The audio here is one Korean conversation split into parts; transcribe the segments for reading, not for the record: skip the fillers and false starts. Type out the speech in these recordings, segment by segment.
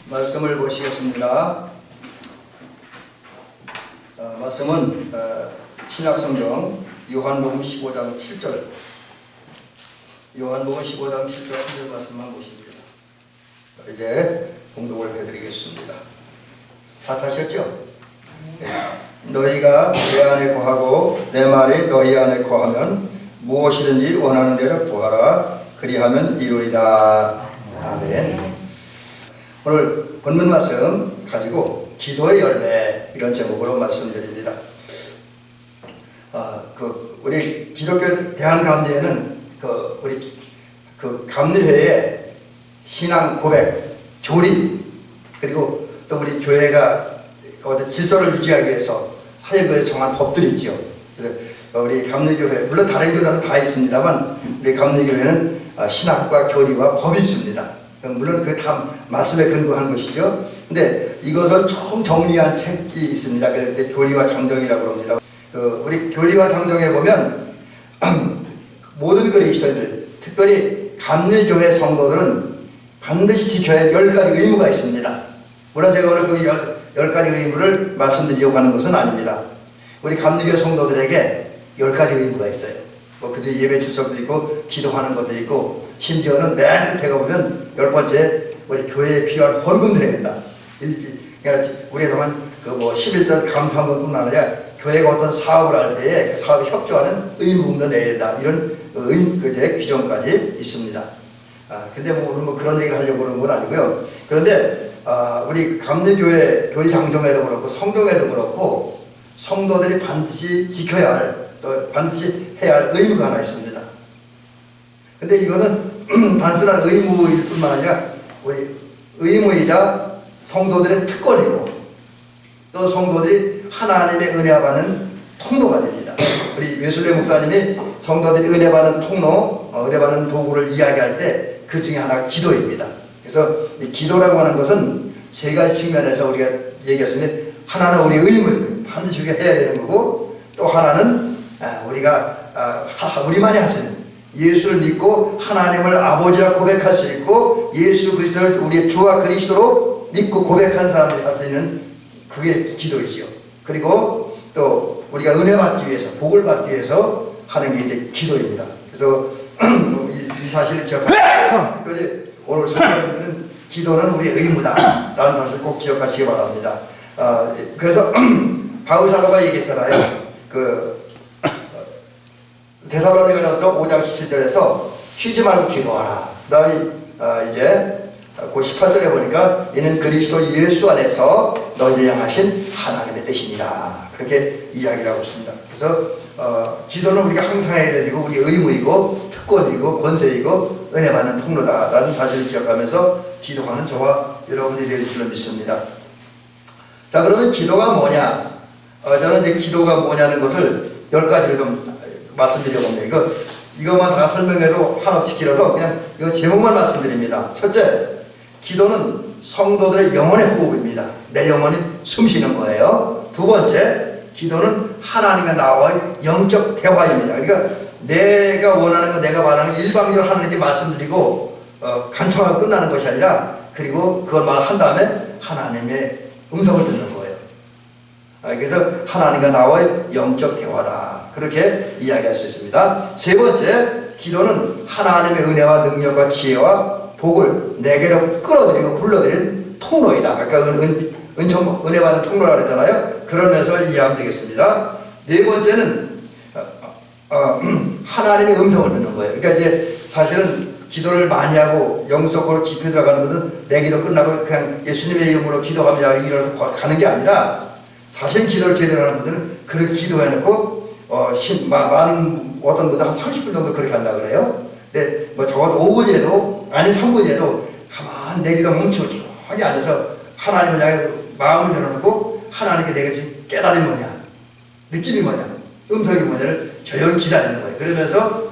말씀을 보시겠습니다. 말씀은 신약성경 요한복음 15장 7절, 요한복음 15장 7절 한 절 말씀만 보십니다. 이제 공독을 해드리겠습니다. 다 찾으셨죠? 너희가 내 안에 거하고 내 말이 너희 안에 거하면 무엇이든지 원하는 대로 구하라. 그리하면 이루리라. 아멘. 오늘 본문 말씀 가지고 기도의 열매, 이런 제목으로 말씀드립니다. 우리 기독교 대한감리회는 우리 감리회의 신앙 고백, 교리, 그리고 또 우리 교회가 어떤 질서를 유지하기 위해서 사역을 정한 법들이 있죠. 그래서 우리 감리교회, 물론 다른 교단은 다 있습니다만 우리 감리교회는 신학과 교리와 법이 있습니다. 물론 그 다 말씀에 근거한 것이죠. 근데 이것을 총 정리한 책이 있습니다. 그럴 교리와 장정이라고 합니다. 우리 교리와 장정에 보면 모든 그리스도인들, 특별히 감리교회 성도들은 반드시 지켜야 할 10가지 의무가 있습니다. 물론 제가 오늘 그 10가지 의무를 말씀드리려고 하는 것은 아닙니다. 우리 감리교회 성도들에게 10가지 의무가 있어요. 그저 예배 출석도 있고 기도하는 것도 있고, 심지어는 맨 끝에 가보면 10번째 우리 교회에 필요한 헌금 드려야 된다. 그러니까 우리에서만 11절 감사한 것뿐만 아니라 교회가 어떤 사업을 할 때에 그 사업에 협조하는 의무금도 내야 된다. 이런 규정까지 있습니다. 근데 오늘 그런 얘기를 하려고 그러는 건 아니고요. 그런데 우리 감리교회 교리 장정에도 그렇고 성경에도 그렇고 성도들이 반드시 지켜야 할, 또 반드시 해야 할 의무가 하나 있습니다. 근데 이거는 단순한 의무일 뿐만 아니라 우리 의무이자 성도들의 특권이고, 또 성도들이 하나님의 은혜 받는 통로가 됩니다. 우리 웨슬리 목사님이 성도들이 은혜 받는 통로, 은혜 받는 도구를 이야기할 때 그 중에 하나가 기도입니다. 그래서 이 기도라고 하는 것은 세 가지 측면에서 우리가 얘기했으니, 하나는 우리 의무, 반드시 우리가 해야 되는 거고, 또 하나는 우리만이 할 수 있는, 예수를 믿고 하나님을 아버지라 고백할 수 있고 예수 그리스도를 우리의 주와 그리스도로 믿고 고백한 사람들이 할 수 있는, 그게 기도이지요. 그리고 또 우리가 은혜 받기 위해서, 복을 받기 위해서 하는 게 이제 기도입니다. 그래서 이 사실을 기억하시고, 특별히 오늘 성도님들은 기도는 우리의 의무다 라는 사실 꼭 기억하시기 바랍니다. 그래서 바울 사도가 얘기했잖아요. 데살로니가전서 5장 17절에서 쉬지 말고 기도하라. 그 다음에 이제 그 18절에 보니까 이는 그리스도 예수 안에서 너희를 향하신 하나님의 뜻이니라, 그렇게 이야기를 하고 있습니다. 그래서 기도는 우리가 항상 해야 되고 우리 의무이고 특권이고 권세이고 은혜 받는 통로다라는 사실을 기억하면서 기도하는 저와 여러분이 될 줄로 믿습니다. 자, 그러면 기도가 뭐냐? 저는 이제 기도가 뭐냐는 것을 10가지로 좀 말씀드려 봅니다. 이것만 다 설명해도 한없이 길어서 그냥 이 제목만 말씀드립니다. 첫째, 기도는 성도들의 영혼의 호흡입니다. 내 영혼이 숨쉬는 거예요. 두 번째, 기도는 하나님과 나와의 영적 대화입니다. 그러니까 내가 원하는 거, 내가 바라는 거 일방적으로 하나님께 말씀드리고 간청하고 끝나는 것이 아니라, 그리고 그걸 말한 다음에 하나님의 음성을 듣는 거예요. 그래서 하나님과 나와의 영적 대화다, 그렇게 이야기할 수 있습니다. 세 번째, 기도는 하나님의 은혜와 능력과 지혜와 복을 내게로 끌어들이고 불러들이는 통로이다. 아까 은혜 받는 통로라고 했잖아요. 그러면서 이해하면 되겠습니다. 네 번째는 하나님의 음성을 듣는 거예요. 그러니까 이제 사실은 기도를 많이 하고 영속으로 깊이 들어가는 분은 내 기도 끝나고 그냥 예수님의 이름으로 기도합니다 일어나서 가는 게 아니라, 사실 기도를 제대로 하는 분들은 그렇게 기도해놓고 많은 어떤 분들 한 30분 정도 그렇게 한다 그래요. 근데 적어도 5분이라도 아니 3분이라도 가만히 내 기도 멈추고 저기 앉아서 하나님을 향해 마음을 열어놓고 하나님께 내가 지금 깨달음이 뭐냐, 느낌이 뭐냐, 음성이 뭐냐를 조용히 기다리는 거예요. 그러면서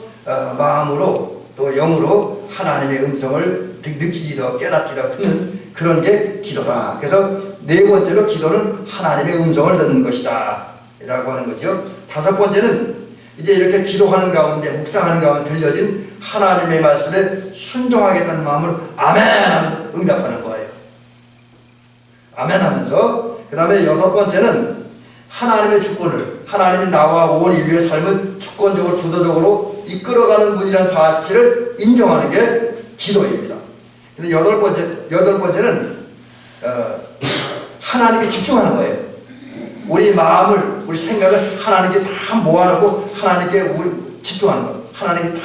마음으로 또 영으로 하나님의 음성을 느끼기도 깨닫기도 듣는 그런 게 기도다. 그래서 네 번째로 기도는 하나님의 음성을 듣는 것이다 라고 하는 거죠. 다섯 번째는 이제 이렇게 기도하는 가운데, 묵상하는 가운데 들려진 하나님의 말씀에 순종하겠다는 마음으로 아멘 하면서 응답하는 거예요. 아멘 하면서, 그 다음에 여섯 번째는 하나님의 주권을, 하나님이 나와 온 인류의 삶을 주권적으로 주도적으로 이끌어가는 분이라는 사실을 인정하는 게 기도입니다. 근데 여덟 번째는 하나님께 집중하는 거예요. 우리 마음을, 우리 생각을 하나님께 다 모아놓고 하나님께 우리 집중하는 거, 하나님께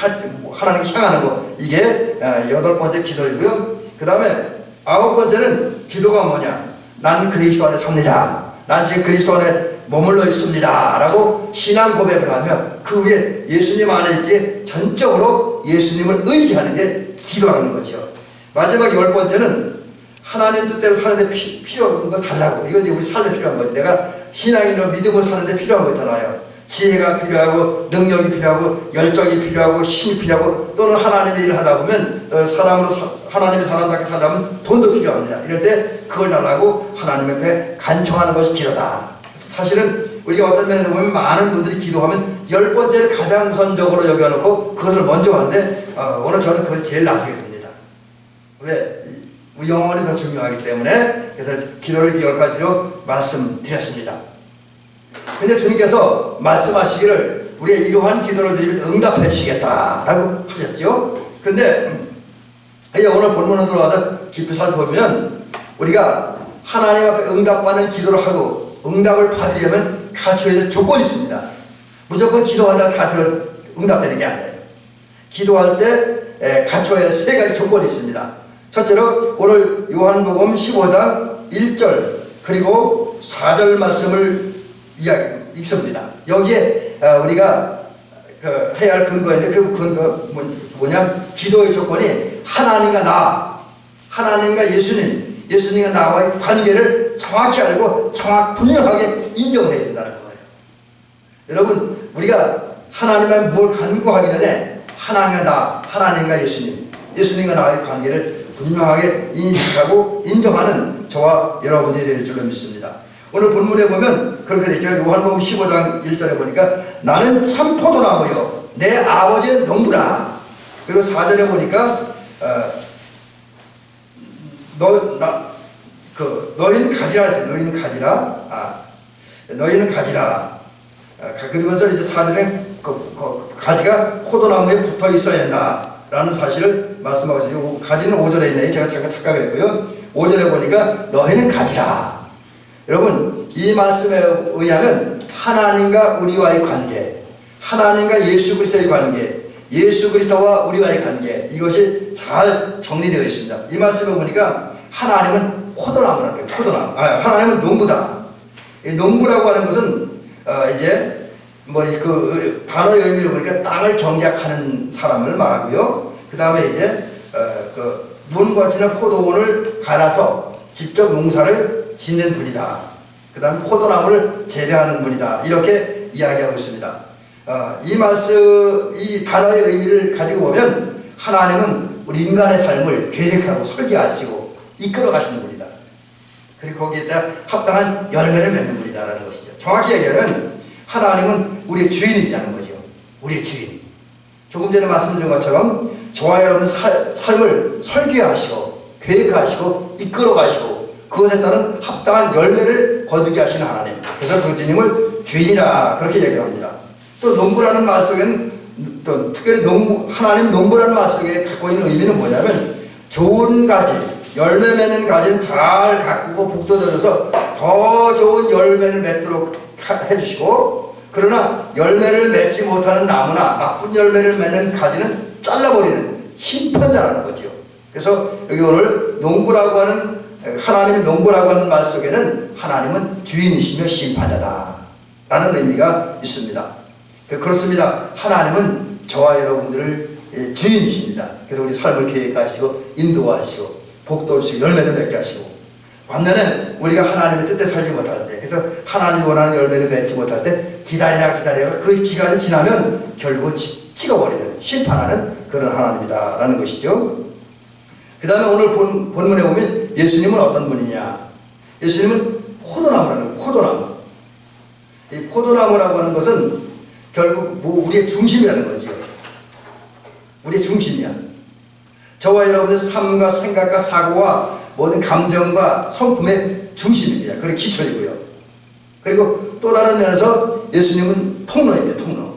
향하는 거, 이게 여덟 번째 기도이고요. 그 다음에 아홉 번째는 기도가 뭐냐? 나는 그리스도 안에 삽니다. 난 지금 그리스도 안에 머물러 있습니다 라고 신앙 고백을 하며 그 위에 예수님 안에 있기에 전적으로 예수님을 의지하는 게 기도라는 거죠. 마지막 열 번째는 하나님 뜻대로 사는데 필요한 거 달라고. 이건 이제 우리 삶에 필요한 거지. 내가 신앙인으로 믿음으로 사는데 필요한 거잖아요. 지혜가 필요하고 능력이 필요하고 열정이 필요하고 힘이 필요하고, 또는 하나님의 일을 하다 보면 하나님의 사람답게 살다 보면 돈도 필요합니다. 이럴 때 그걸 달라고 하나님 앞에 간청하는 것이 기도다. 사실은 우리가 어떤 면에서 보면 많은 분들이 기도하면 열 번째를 가장 우선적으로 여겨놓고 그것을 먼저 하는데 오늘 저는 그것이 제일 나중에 됩니다. 왜? 영혼이 더 중요하기 때문에. 그래서 기도를 열 가지로 말씀드렸습니다. 근데 주님께서 말씀하시기를 우리가 이러한 기도를 드리면 응답해 주시겠다라고 하셨죠. 근데 오늘 본문으로 들어와서 깊이 살펴보면 우리가 하나님 앞에 응답받는 기도를 하고 응답을 받으려면 갖춰야 될 조건이 있습니다. 무조건 기도하다가 다 응답되는 게 아니에요. 기도할 때 갖춰야 할 세 가지 조건이 있습니다. 첫째로 오늘 요한복음 15장 1절 그리고 4절 말씀을 읽습니다. 여기에 우리가 해야 할 근거인데 그 근거 뭐냐? 기도의 조건이 하나님과 예수님과 나와의 관계를 정확히 알고 분명하게 인정을 해야 된다는 거예요. 여러분, 우리가 하나님과 뭘 간구하기 전에 하나님과 예수님과 나와의 관계를 분명하게 인식하고 인정하는 저와 여러분이 될 줄로 믿습니다. 오늘 본문에 보면 그렇게 되죠. 요한복음 15장 1절에 보니까 나는 참 포도나무요 내 아버지는 농부라. 그리고 4절에 보니까 너희는 가지라. 너희는 가지라. 그러면서 이제 4절에 가지가 포도나무에 붙어 있어야 한다라는 사실을 말씀하고 있어요. 가지는 5절에 있네요. 제가 잠깐 착각을 했고요. 5절에 보니까 너희는 가지라. 여러분, 이 말씀에 의하면 하나님과 우리와의 관계, 하나님과 예수 그리스도의 관계, 예수 그리스도와 우리와의 관계, 이것이 잘 정리되어 있습니다. 이 말씀에 보니까 하나님은 포도나무라는 거예요. 하나님은 농부다. 이 농부라고 하는 것은 이제 그 단어의 의미를 보니까 땅을 경작하는 사람을 말하고요. 그 다음에 이제 그 문밭이나 포도원을 갈아서 직접 농사를 짓는 분이다. 그 다음에 포도나무를 재배하는 분이다. 이렇게 이야기하고 있습니다. 이 단어의 의미를 가지고 보면 하나님은 우리 인간의 삶을 계획하고 설계하시고 이끌어 가시는 분이다. 그리고 거기에다 합당한 열매를 맺는 분이다라는 것이죠. 정확히 얘기하면 하나님은 우리의 주인이라는 거죠. 우리의 주인. 조금 전에 말씀드린 것처럼 저와 여러분의 삶을 설계하시고 계획하시고 이끌어 가시고 그것에 따른 합당한 열매를 거두게 하시는 하나님. 그래서 그 주님을 주인이라 그렇게 얘기를 합니다. 또 농부라는 말 속에는 또 특별히 하나님 농부라는 말 속에 갖고 있는 의미는 뭐냐면 좋은 가지, 열매 맺는 가지는 잘 가꾸고 북돋아줘서 더 좋은 열매를 맺도록 해주시고, 그러나 열매를 맺지 못하는 나무나 나쁜 열매를 맺는 가지는 잘라버리는 심판자라는 거지요. 그래서 여기 오늘 농부라고 하는 하나님의 농부라고 하는 말 속에는 하나님은 주인이시며 심판자다 라는 의미가 있습니다. 그렇습니다. 하나님은 저와 여러분들을 주인이십니다. 그래서 우리 삶을 계획하시고 인도하시고 복도하시고 열매를 맺게 하시고, 반면에 우리가 하나님의 뜻대로 살지 못할 때, 그래서 하나님이 원하는 열매를 맺지 못할 때 기다리다가 그 기간이 지나면 결국은 찍어버리는 심판하는 그런 하나님이다 라는 것이죠. 그 다음에 오늘 본문에 보면 예수님은 어떤 분이냐? 예수님은 포도나무라는 거예요. 포도나무. 이 포도나무라고 하는 것은 결국 우리의 중심이라는 거죠. 우리의 중심이야. 저와 여러분의 삶과 생각과 사고와 모든 감정과 성품의 중심입니다. 그리고 기초이고요. 그리고 또 다른 면에서 예수님은 통로입니다. 통로.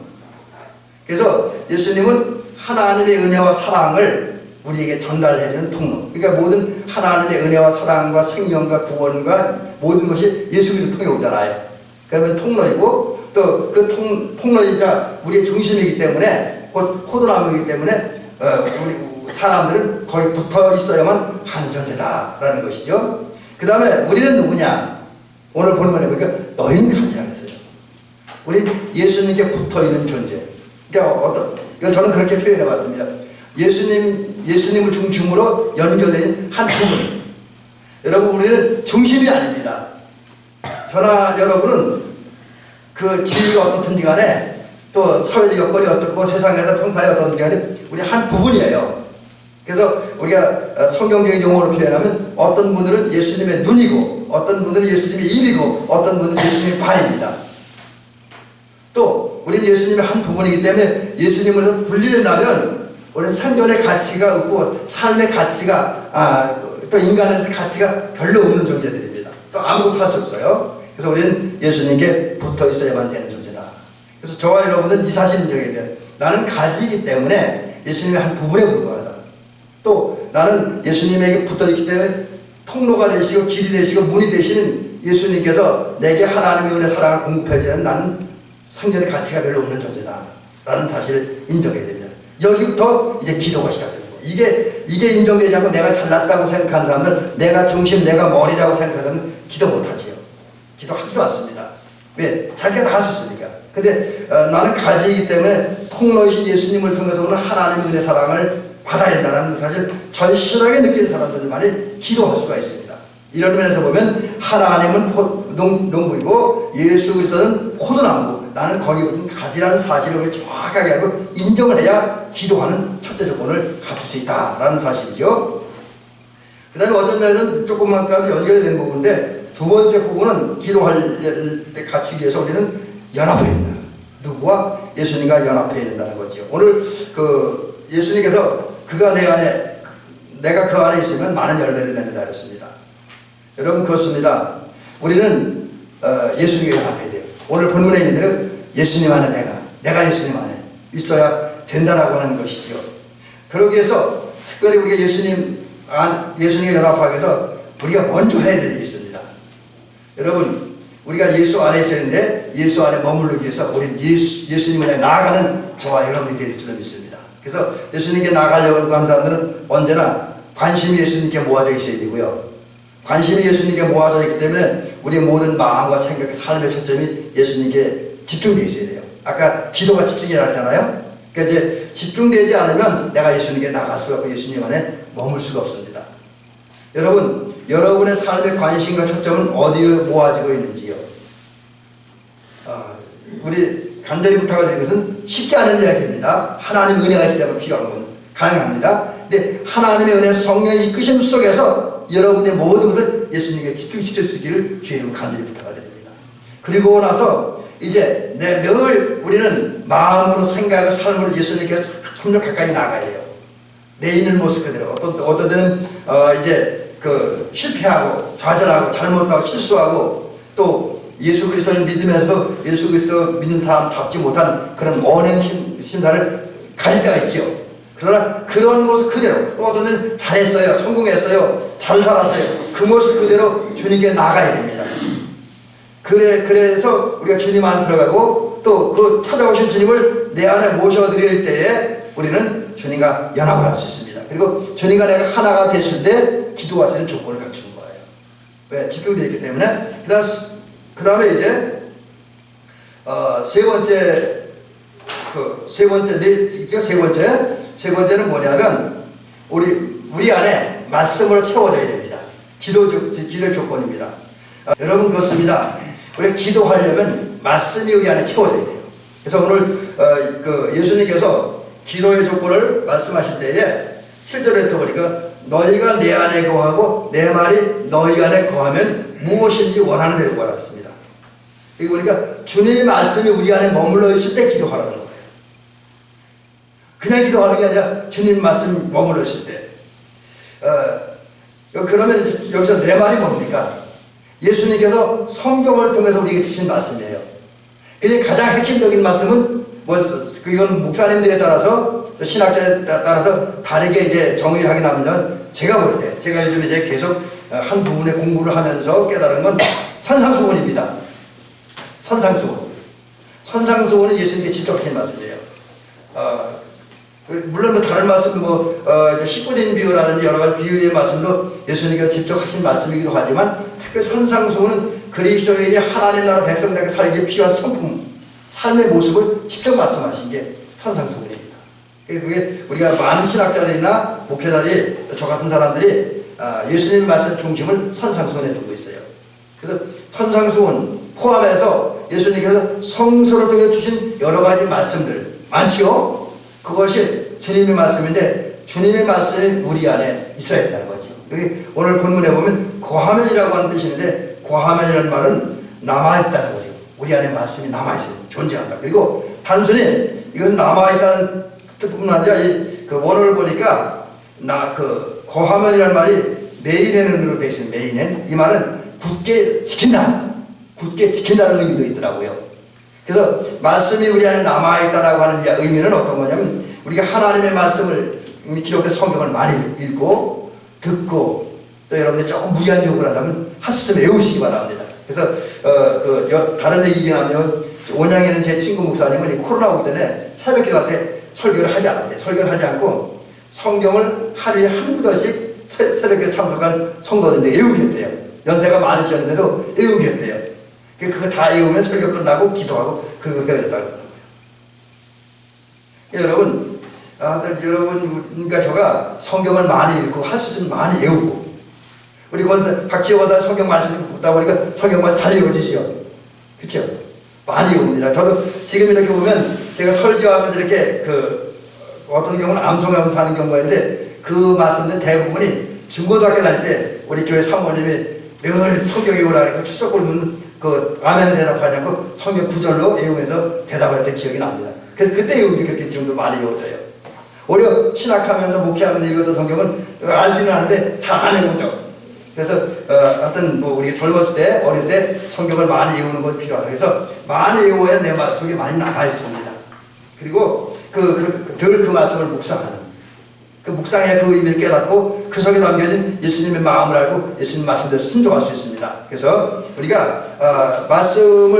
그래서 예수님은 하나님의 은혜와 사랑을 우리에게 전달해주는 통로. 그러니까 모든 하나님의 은혜와 사랑과 생명과 구원과 모든 것이 예수 그리스도 통해 오잖아요. 그러면 통로이고 또 그 통로이자 우리의 중심이기 때문에 곧 포도나무이기 때문에 우리 사람들은 거기 붙어 있어야만 한 존재다라는 것이죠. 그 다음에 우리는 누구냐? 오늘 본문에 보니까 너희는 가지라 했어요. 우리 예수님께 붙어 있는 존재. 그러니까 이거 저는 그렇게 표현해 봤습니다. 예수님을 중심으로 연결된 한 부분. 여러분, 우리는 중심이 아닙니다. 저나 여러분은 그 지위가 어떻든지 간에 또 사회적 여건이 어떻고 세상에서 평판이 어떻든지 간에 우리 한 부분이에요. 그래서 우리가 성경적인 용어로 표현하면 어떤 분들은 예수님의 눈이고 어떤 분들은 예수님의 입이고 어떤 분들은 예수님의 발입니다. 또 우리는 예수님의 한 부분이기 때문에 예수님으로서 분리된다면 우리는 생존의 가치가 없고 삶의 가치가 또 인간에서 가치가 별로 없는 존재들입니다. 또 아무것도 할 수 없어요. 그래서 우리는 예수님께 붙어 있어야만 되는 존재다. 그래서 저와 여러분은 이 사실을 인정해야 돼요. 나는 가지이기 때문에 예수님의 한 부분에 불과하다. 또 나는 예수님에게 붙어 있기 때문에 통로가 되시고 길이 되시고 문이 되시는 예수님께서 내게 하나님의 은혜 사랑을 공급해주는 나는 생존의 가치가 별로 없는 존재다 라는 사실을 인정해야 됩니다. 여기부터 이제 기도가 시작됩니다. 이게 인정되지 않고 내가 잘났다고 생각하는 사람들, 내가 중심, 내가 머리라고 생각하는 사람은 기도 못하지요. 기도하지도 않습니다. 왜? 자기가 다 할 수 있으니까. 근데 나는 가지이기 때문에 통로이신 예수님을 통해서 오는 하나님의 은혜 사랑을 받아야 된다는 사실 절실하게 느끼는 사람들만이 기도할 수가 있습니다. 이런 면에서 보면 하나님은 농부이고 예수 그리스도는 포도나무고 나는 거기 붙은 가지라는 사실을 우리 정확하게 알고 인정을 해야 기도하는 첫째 조건을 갖출 수 있다라는 사실이죠. 그 다음에 어떤 날은 조금만까지 연결이 되는 부분인데 두 번째 부분은 기도할 때 갖추기 위해서 우리는 연합해야 된다. 누구와? 예수님과 연합해야 된다는 거죠. 오늘 예수님께서 그가 내 안에 내가 그 안에 있으면 많은 열매를 맺는다 그랬습니다. 여러분 그렇습니다. 우리는 예수님과 연합해야 돼요. 오늘 본문에 있는 대로 예수님 안에 내가 예수님 안에 있어야 된다라고 하는 것이죠. 그러기 위해서 특별히 우리가 예수님과 연합하기 위해서 우리가 먼저 해야 될 일이 있습니다. 여러분 우리가 예수 안에 있어야 되는데 예수 안에 머무르기 위해서 우리는 예수님을 나아가는 저와 여러분이 되릴 줄로 믿습니다. 그래서 예수님께 나아가려고 하는 사람들은 언제나 관심이 예수님께 모아져 있어야 되고요. 관심이 예수님께 모아져 있기 때문에 우리의 모든 마음과 생각, 삶의 초점이 예수님께 집중되어 있어야 돼요. 아까 기도가 집중이라고 했잖아요. 그러니까 이제 집중되지 않으면 내가 예수님께 나갈 수가 없고 예수님 안에 머물 수가 없습니다. 여러분, 여러분의 삶의 관심과 초점은 어디에 모아지고 있는지요? 우리 간절히 부탁을 드리는 것은 쉽지 않은 이야기입니다. 하나님의 은혜가 있을 때만 필요한 건 가능합니다. 근데 하나님의 은혜 성령의 이끄심 속에서 여러분의 모든 것을 예수님께 집중시킬 수 있기를 주의 이름으로 간절히 부탁을 드립니다. 그리고 나서 이제 늘 우리는 마음으로 생각하고 삶으로 예수님께 점점 가까이 나가야 돼요. 내 있는 모습 그대로. 어떤 때는 이제 실패하고 좌절하고 잘못하고 실수하고 또 예수 그리스도를 믿으면서도 예수 그리스도 믿는 사람답지 못한 그런 언행 심사를 가질 때가 있죠. 그러나 그런 모습 그대로 또 어떤 때는 잘했어요, 성공했어요, 잘 살았어요. 그 모습 그대로 주님께 나가야 됩니다. 그래서 우리가 주님 안에 들어가고 또 그 찾아오신 주님을 내 안에 모셔드릴 때에 우리는 주님과 연합을 할 수 있습니다. 그리고 주님과 내가 하나가 됐을 때 기도하시는 조건을 갖추는 거예요. 왜? 집중되어 있기 때문에. 그 다음에 이제 세 번째는 뭐냐면 우리 안에 말씀으로 채워져야 됩니다. 기도의 조건입니다. 여러분 그렇습니다. 우리가 기도하려면 말씀이 우리 안에 채워져야 돼요. 그래서 오늘 예수님께서 기도의 조건을 말씀하실 때에 7절에 보니까 너희가 내 안에 거하고 내 말이 너희 안에 거하면 무엇인지 원하는 대로 구하라. 이거 보니까 주님의 말씀이 우리 안에 머물러 있을 때 기도하라는 거예요. 그냥 기도하는 게 아니라 주님 말씀 머물러 있을 때. 그러면 여기서 내 말이 뭡니까? 예수님께서 성경을 통해서 우리에게 주신 말씀이에요. 그래서 가장 핵심적인 말씀은 이건 목사님들에 따라서 신학자에 따라서 다르게 이제 정의를 하긴 하면 제가 볼 때 제가 요즘 이제 계속 한 부분에 공부를 하면서 깨달은 건 산상수훈입니다. 산상수훈은 예수님께 직접 하신 말씀이에요. 물론 뭐 다른 말씀 식구린 비유라든지 여러 가지 비유의 말씀도 예수님께서 직접 하신 말씀이기도 하지만 특히 산상수훈은 그리스도인이 하나님 나라 백성들에게 살기에 필요한 성품, 삶의 모습을 직접 말씀하신 게 산상수훈입니다. 그게 우리가 많은 신학자들이나 목회자들이 저 같은 사람들이 예수님 말씀 중심을 산상수훈에 두고 있어요. 그래서 산상수훈 포함해서 예수님께서 성서를 통해 주신 여러 가지 말씀들 많지요. 그것이 주님의 말씀인데 주님의 말씀이 우리 안에 있어야 된다는 거지. 여기 오늘 본문에 보면 거하면이라고 하는 뜻이 있는데 거하면이라는 말은 남아있다는 거죠. 우리 안에 말씀이 남아있어요. 존재한다. 그리고 단순히 이것은 남아있다는 뜻뿐만 아니라 그 원어를 보니까 거하면이라는 말이 메인엔으로 되어 있어요. 메인엔. 이 말은 굳게 지킨다. 굳게 지킨다는 의미도 있더라고요. 그래서 말씀이 우리 안에 남아있다라고 하는 의미는 어떤 거냐면 우리가 하나님의 말씀을 기록된 성경을 많이 읽고 듣고 또 여러분들 조금 무리한 요구를 한다면 하스스 외우시기 바랍니다. 그래서 다른 얘기긴 하면 온양에는 제 친구 목사님은 코로나 오기 전에 새벽기도 때 설교를 하지 않았대요. 설교를 하지 않고 성경을 하루에 한 구절씩 새벽에 참석한 성도들인데 외우겠대요. 연세가 많으셨는데도 외우겠대요. 그거 다 외우면 설교 끝나고 기도하고 그리고 헤어졌다고 그러더라고요. 여러분과 저가 성경을 많이 읽고 할 수 있으면 많이 외우고 우리 박지호 권사 성경 말씀 듣다 보니까 성경 말씀 잘 외워지시요. 그렇죠? 많이 외웁니다. 저도 지금 이렇게 보면 제가 설교하면서 이렇게 어떤 경우는 암송하면서 하는 경우가 있는데 그 말씀들 대부분이 중고등학교 다닐 때 우리 교회 사모님이 늘 성경 외우라 그러니까 출석 보면 아멘을 대답하지 않고 성경 구절로 외우면서 대답을 했던 기억이 납니다. 그래서 그때 외운 게 그렇게 지금도 많이 외워져요. 오히려 신학하면서 목회하면서 읽었던 성경은 알기는 하는데 잘 안 외우죠. 그래서 하여튼 우리가 젊었을 때 어릴 때 성경을 많이 외우는 건 필요하다. 그래서 많이 외워야 내 마음속에 많이 남아있습니다. 그리고 늘 그 말씀을 묵상하는 그 묵상의 그 의미를 깨닫고 그 속에 담겨진 예수님의 마음을 알고 예수님 말씀대로 순종할 수 있습니다. 그래서 우리가 말씀이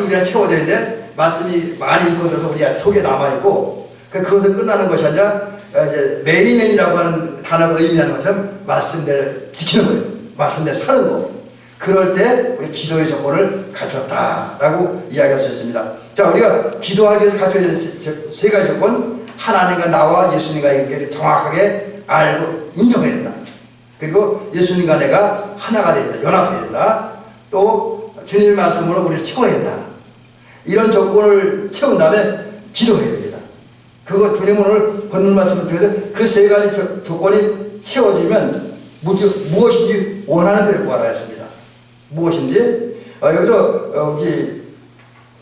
우리가 채워져야 되는데 말씀이 많이 읽어져서 우리 속에 남아있고 그것을 끝나는 것이 아니라 이제 메인엔이라고 하는 단어가 의미하는 것처럼 말씀대로 지키는 거예요. 말씀대로 사는 거. 그럴 때 우리 기도의 조건을 갖췄다라고 이야기할 수 있습니다. 자, 우리가 기도하기 위해서 갖춰야 되는 세 가지 조건. 하나님과 나와 예수님과의 관계를 정확하게 알고 인정해야 된다. 그리고 예수님과 내가 하나가 돼야 된다. 연합해야 된다. 또 주님의 말씀으로 우리를 채워야 된다. 이런 조건을 채운 다음에 기도해야 됩니다. 그거 주님 오늘 본문 말씀을 통해서 그 세 가지 조건이 채워지면 무엇인지 원하는 대로 구하라 했습니다. 무엇인지 여기서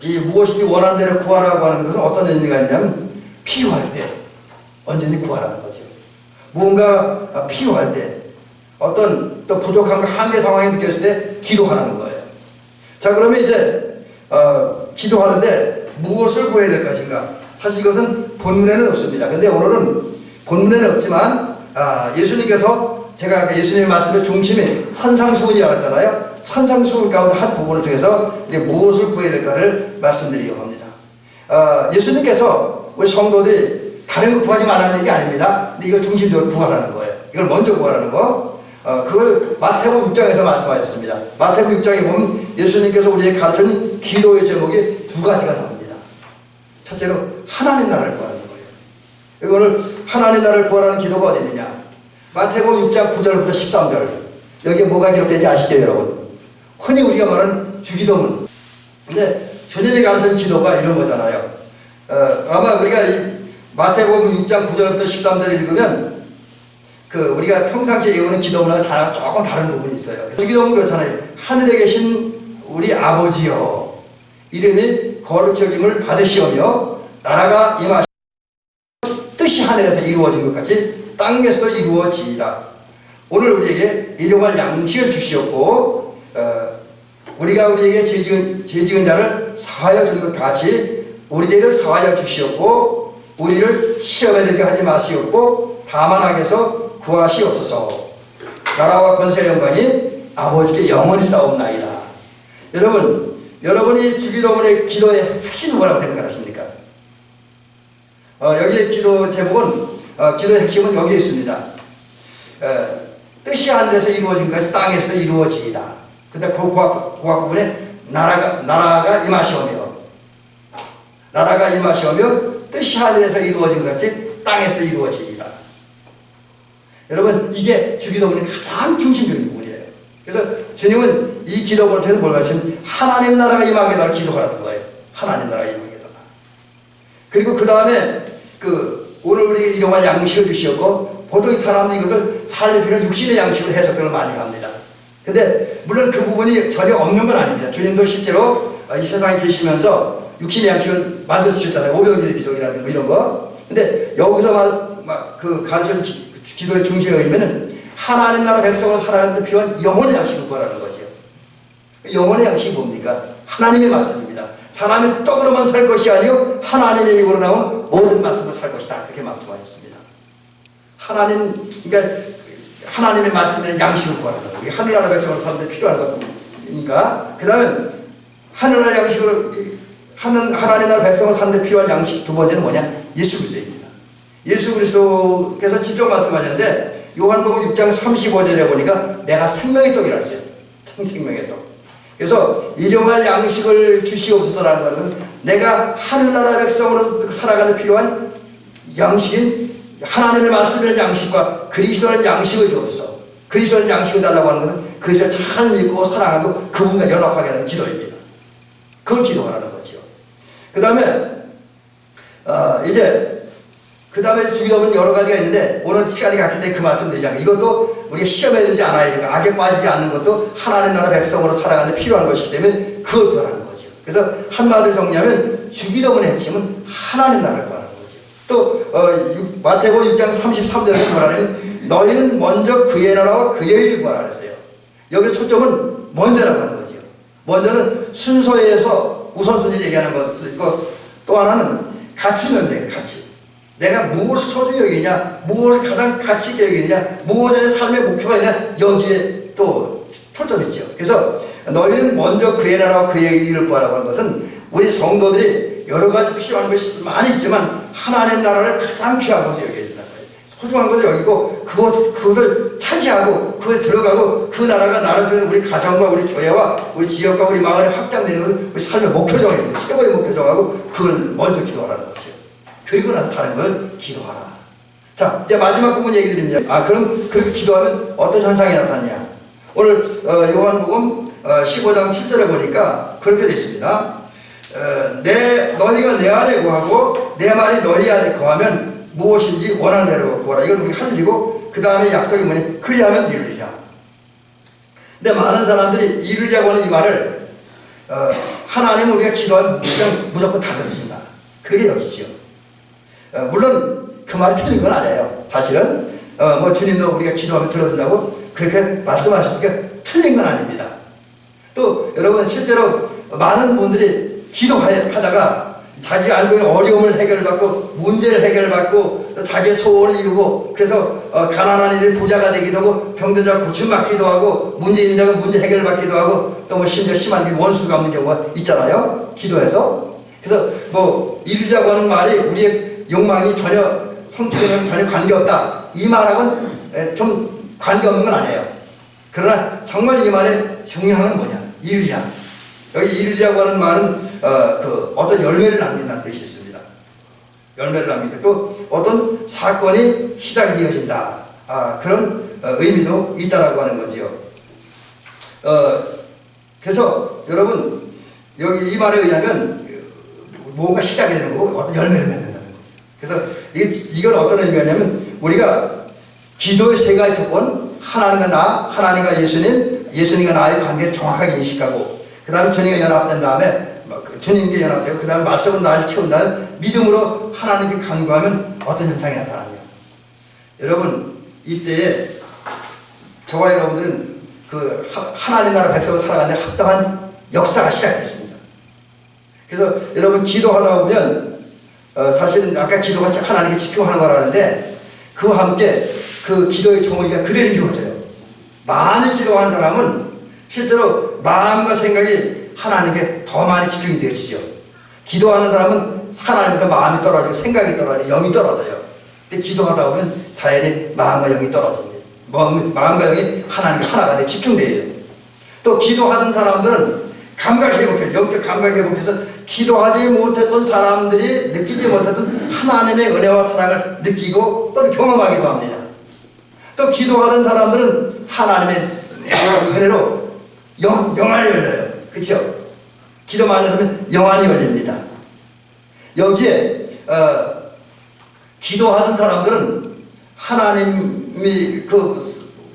이 무엇인지 원하는 대로 구하라고 하는 것은 어떤 의미가 있냐면 필요할 때 언제든지 구하라는 거죠. 무언가 필요할 때 어떤 또 부족한 거 한계 상황이 느껴질 때 기도하라는 거예요. 자, 그러면 이제 기도하는데 무엇을 구해야 될 것인가? 사실 이것은 본문에는 없습니다. 근데 오늘은 본문에는 없지만 예수님께서 제가 예수님의 말씀의 중심이 산상수훈이라고 했잖아요. 산상수훈 가운데 한 부분을 통해서 우리 무엇을 구해야 될까를 말씀드리려고 합니다. 예수님께서 우리 성도들이 다른 거 구하지 말라는 얘기 아닙니다. 근데 이걸 중심적으로 구하라는 거예요. 이걸 먼저 구하라는 거. 그걸 마태복음 6장에서 말씀하셨습니다. 마태복음 6장에 보면 예수님께서 우리에게 가르친 기도의 제목이 두 가지가 나옵니다. 첫째로 하나님 나라를 구하는 거예요. 이거를 하나님 나라를 구하라는 기도가 어디 있느냐? 마태복음 6장 9절부터 13절. 여기에 뭐가 기록되는지 아시죠, 여러분? 흔히 우리가 말하는 주기도문. 근데 주님이 가르치는 기도가 이런 거잖아요. 아마 우리가 이 마태복음 6장 9절부터 13절을 읽으면 우리가 평상시에 외우는 기도문과 단어가 조금 다른 부분이 있어요. 주기도문 그렇잖아요. 하늘에 계신 우리 아버지여, 이름이 거룩히 여김을 받으시오며 나라가 임하시오. 뜻이 하늘에서 이루어진 것 같이 땅에서도 이루어지이다. 오늘 우리에게 일용할 양식을 주시었고 우리가 우리에게 죄지은 자를 사하여 준 것 같이 우리 죄를 사하여 주시었고 우리를 시험에 들게 하지 마시었고 다만 악에서 구하시옵소서. 나라와 권세의 영광이 아버지께 영원히 싸움나이다. 여러분이 주기도문의 기도의 핵심은 뭐라고 생각하십니까? 여기에 기도 제목은 기도의 핵심은 여기에 있습니다. 뜻이 하늘에서 이루어진 것이 땅에서도 이루어지이다. 근데 그 고학 부분에 나라가 임하시오며 뜻이 하늘에서 이루어진 것 같이 땅에서도 이루어지이다. 여러분, 이게 주기도문의 가장 중심적인 부분이에요. 그래서 주님은 이 기도문을 통해서 뭘 가르치면 하나님 나라가 임하게 달라 기도하라는 거예요. 하나님 나라가 임하게 달라. 그리고 그 다음에 오늘 우리에게 일용할 양식을 주시었고, 보통 사람들이 이것을 삶의 필요한 육신의 양식으로 해석을 많이 합니다. 근데 물론 그 부분이 전혀 없는 건 아닙니다. 주님도 실제로 이 세상에 계시면서 육신의 양식을 만들어 주셨잖아요. 오병이의 기적이라든가 이런 거. 근데 여기서 가르쳐 기도의 중심에 의하면 하나님 나라 백성으로 살아가는 데 필요한 영혼의 양식을 구하라는 거죠. 영혼의 양식이 뭡니까? 하나님의 말씀입니다. 사람이 떡으로만 살 것이 아니요 하나님의 입으로 나온 모든 말씀을 살 것이다. 그렇게 말씀하셨습니다. 그러니까 하나님의 말씀에는 양식을 구하라는 거예요. 하늘나라 백성으로 사는데 필요한 거니까. 그 다음에 하늘나라 양식으로 하나님 나라 백성으로 사는데 필요한 양식 두 번째는 뭐냐? 예수 그리스도입니다. 예수 그리스도께서 직접 말씀하셨는데 요한복음 6장 35절에 보니까 내가 생명의 떡이라 했어요. 생명의 떡. 그래서 일용할 양식을 주시옵소서라는 것은 내가 하늘나라 백성으로 살아가는 필요한 양식인 하나님의 말씀이라는 양식과 그리스도라는 양식을 주옵소서. 그리스도라는 양식을 달라고 하는 것은 그리스도를 잘 믿고 사랑하고 그분과 연합하게 하는 기도입니다. 그걸 기도하라는 거죠. 그 다음에 그 다음에 주기도문 여러 가지가 있는데 오늘 시간이 갔기 때문에 그 말씀 드리자면 이것도 우리가 시험에 들지 않아야 되고 악에 빠지지 않는 것도 하나님 나라 백성으로 살아가는 데 필요한 것이기 때문에 그걸 구하라는 거죠. 그래서 한마디로 정리하면 주기도문의 핵심은 하나님 나라를 구하라는 거죠. 또 마태복음 6장 33절에서 뭐라냐면 너희는 먼저 그의 나라와 그의 일을 구하라 그랬어요. 여기 초점은 먼저라고 하는 거죠. 먼저는 순서에서 우선순위를 얘기하는 것. 또 하나는 가치면 돼요. 가치. 내가 무엇을 소중히 여기냐, 무엇을 가장 가치 있게 여기느냐, 무엇에 삶의 목표가 있냐, 여기에 또 초점이 있죠. 그래서 너희는 먼저 그의 나라와 그의 일을 구하라고 하는 것은 우리 성도들이 여러 가지 필요한 것이 많이 있지만 하나님 나라를 가장 귀한 것을 여겨야 된다는 거예요. 소중한 것을 여기고 그것을 차지하고 그것에 들어가고 그 나라가 나를 통해서 우리 가정과 우리 교회와 우리 지역과 우리 마을에 확장되는 것을 우리 삶의 목표 정입니다. 최고의 목표 정하고 그걸 먼저 기도하라는 거죠. 그리고 나서 다른 걸 기도하라. 자, 이제 마지막 부분 얘기 드립니다. 그럼 그렇게 기도하면 어떤 현상이 나타나냐? 오늘 요한복음 15장 7절에 보니까 그렇게 되어 있습니다. 너희가 내 안에 구하고 내 말이 너희 안에 구하면 무엇인지 원하는 대로 구하라. 이건 우리 할 일이고 그 다음에 약속이 뭐니? 그리하면 이루리라. 근데 많은 사람들이 이루리라고 하는 이 말을 하나님은 우리가 기도하면 그냥 무조건 다 들으신다. 그렇게 여기지요. 물론 그 말이 틀린 건 아니에요. 사실은 주님도 우리가 기도하면 들어준다고 그렇게 말씀하셨으니까 틀린 건 아닙니다. 또 여러분 실제로 많은 분들이 기도하다가 자기 안동의 어려움을 해결받고 문제를 해결받고 또 자기의 소원을 이루고 그래서 가난한 이들이 부자가 되기도 하고 병든 자가 고침받기도 하고 문제 있는 자가 문제 해결받기도 하고 또 심지어 심한 원수가 없는 경우가 있잖아요. 기도해서. 그래서 이루자고 하는 말이 우리의 욕망이 전혀 성취되는 전혀 관계없다. 이 말하고는 좀 관계없는 건 아니에요. 그러나 정말 이 말의 중요한 건 뭐냐? 이루리라. 여기 이루리라고 하는 말은 어떤 열매를 남긴다는 뜻이 있습니다. 열매를 남긴다. 또 어떤 사건이 시작이 되어진다. 그런 의미도 있다라고 하는 거지요. 그래서 여러분 여기 이 말에 의하면 뭔가 시작이 되는 거고 어떤 열매를 맺는다는 거예요. 그래서 이건 어떤 의미냐면 우리가 기도의 세 가지 조건, 하나님과 나, 하나님과 예수님, 예수님과 나의 관계를 정확하게 인식하고 그 다음에 주님과 연합된 다음에 주님께 연합되고 그 다음에 말씀으로 나를 채운 다음에 믿음으로 하나님께 간구하면 어떤 현상이 나타나냐. 여러분 이때에 저와 여러분들은 그 하나님 나라 백성으로 살아가는 합당한 역사가 시작됐습니다. 그래서 여러분 기도하다 보면 사실은 아까 기도가 하나님께 집중하는 거라는데 그와 함께 그 기도의 정의가 그대로 이루어져요. 많이 기도하는 사람은 실제로 마음과 생각이 하나님께 더 많이 집중이 되어지죠. 기도하는 사람은 하나님부터 마음이 떨어지고 생각이 떨어지고 영이 떨어져요. 근데 기도하다 보면 자연히 마음과 영이 떨어집니다. 마음과 영이 하나님과 하나가 돼 집중돼요. 또 기도하던 사람들은 감각 회복해요. 영적 감각 회복해서 기도하지 못했던 사람들이 느끼지 못했던 하나님의 은혜와 사랑을 느끼고 또 경험하기도 합니다. 또 기도하던 사람들은 하나님의 은혜로 영안이 열려요. 그렇죠? 기도 많이 하면 영안이 열립니다. 여기에 기도하는 사람들은 하나님이 그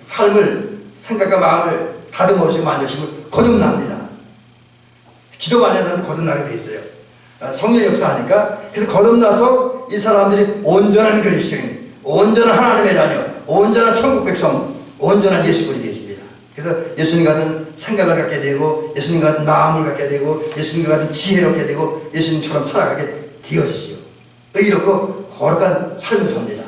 삶을 생각과 마음을 다듬어주시고 만드심을 거듭납니다. 기도 많이 하는 사람은 거듭나게 돼 있어요. 성령 역사하니까. 그래서 거듭나서 이 사람들이 온전한 그리스도인, 온전한 하나님의 자녀, 온전한 천국 백성, 온전한 예수꾼이 되어집니다. 그래서 예수님 같은 생각을 갖게 되고 예수님 같은 마음을 갖게 되고 예수님 같은 지혜를 갖게 되고 예수님처럼 살아가게 되어지죠. 의롭고 거룩한 삶을 삽니다.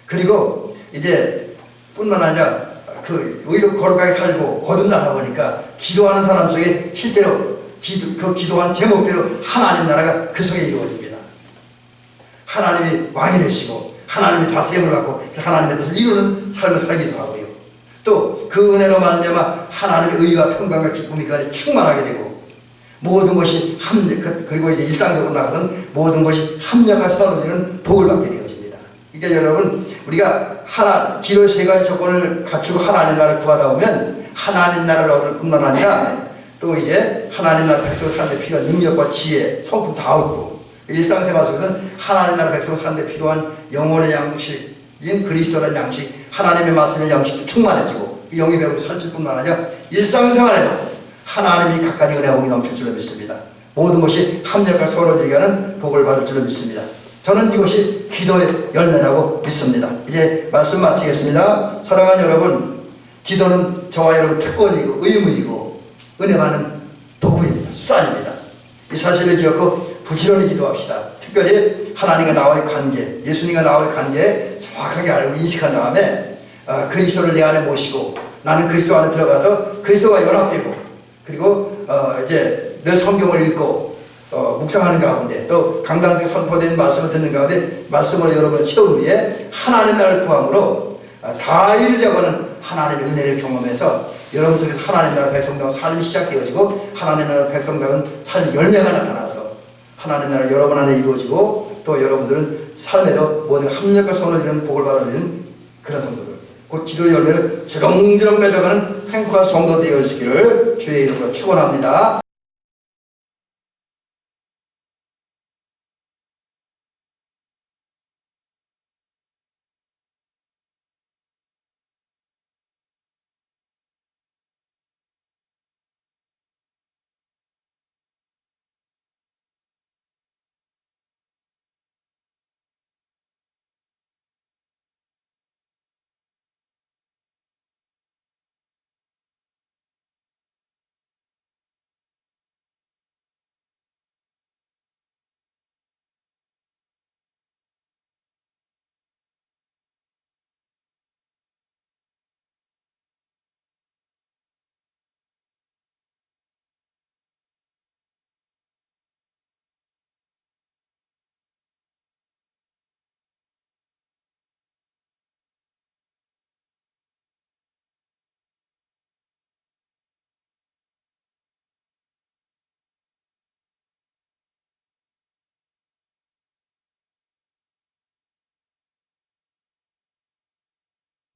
그리고 이제 뿐만 아니라 그 의롭고 거룩하게 살고 거듭나다 보니까 기도하는 사람 속에 실제로 그 기도한 제목대로 하나님 나라가 그 속에 이루어집니다. 하나님이 왕이 되시고 하나님이 다스림을 받고 하나님의 뜻을 이루는 삶을 살기도 하고요. 또 그 은혜로 말미암아 하나님의 의와 평강과 기쁨이 그 안에 충만하게 되고 모든 것이 그리고 이제 일상적으로 나가서는 모든 것이 합력하여 서로지는 복을 받게 되어집니다. 그러니까 여러분 우리가 기도의 세 가지 조건을 갖추고 하나님 나라를 구하다 보면 하나님 나라를 얻을 뿐만 아니라 또 이제 하나님 나라 백성 사는데 필요한 능력과 지혜, 성품 다 얻고 일상생활 속에서는 하나님 나라 백성 사는데 필요한 영혼의 양식인 그리스도라는 양식, 하나님의 말씀의 양식도 충만해지고 영의 배우로 살칠 뿐만 아니라 일상생활에도 하나님이 각가지 은혜와 복이 넘칠 줄로 믿습니다. 모든 것이 합력과 서로 이루게 하는 복을 받을 줄로 믿습니다. 저는 이것이 기도의 열매라고 믿습니다. 이제 말씀 마치겠습니다. 사랑하는 여러분, 기도는 저와 여러분 특권이고 의무이고 은혜 받는 도구입니다. 수단입니다. 이 사실을 기억하고 부지런히 기도합시다. 특별히 하나님과 나와의 관계, 예수님과 나와의 관계 정확하게 알고 인식한 다음에 그리스도를 내 안에 모시고 나는 그리스도 안에 들어가서 그리스도와 연합되고 그리고 이제 늘 성경을 읽고 묵상하는 가운데 또 강단에 선포된 말씀을 듣는 가운데 말씀으로 여러분을 채운 후에 하나님 나라를 구함으로 다 이루려고 하는 하나님의 은혜를 경험해서 여러분 속에서 하나님 나라 백성다운 삶이 시작되어지고 하나님 나라 백성다운 삶의 열매가 나타나서 하나님 나라 여러분 안에 이루어지고 또 여러분들은 삶에도 모든 합력과 선을 이루는 복을 받아들이는 그런 성도들, 곧 기도의 열매를 주렁주렁 맺어가는 행복한 성도 되어주시기를 주의 이름으로 축원합니다.